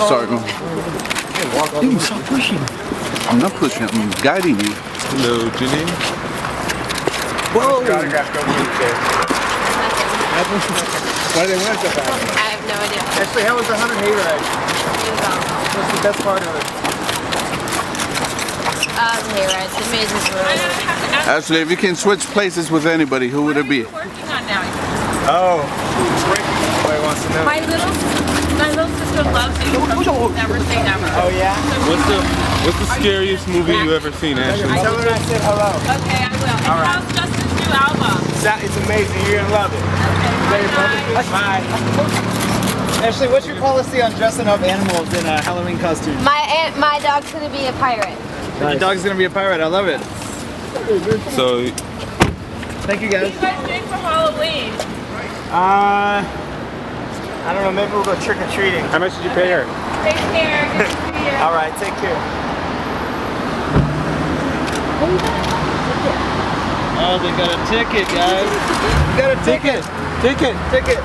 Sergeant. Dude, stop pushing. I'm not pushing, I'm guiding you. Hello, Jenny. Whoa! Why do they want so fast? I have no idea. Actually, how was the 100 hayride? What's the best part of it? Hayrides, the mazes were over. Actually, if you can switch places with anybody, who would it be? What are you working on now? Oh, everybody wants to know. My little sister loves it. Never say never. Oh yeah? What's the scariest movie you ever seen, Ashley? Tell her I said hello. Okay, I will. And how's Justin's new album? It's amazing. You're gonna love it. Okay, bye. Bye. Ashley, what's your policy on dressing up animals in Halloween costumes? My dog's gonna be a pirate. Nice. Your dog's gonna be a pirate. I love it. So, Thank you What guys. are you guys doing for Halloween? I don't know. Maybe we'll go trick or treating. How much did you pay her? Take care. Good to see you. All right. Take care. Oh, they got a ticket, guys. You got a ticket. Ticket. ticket.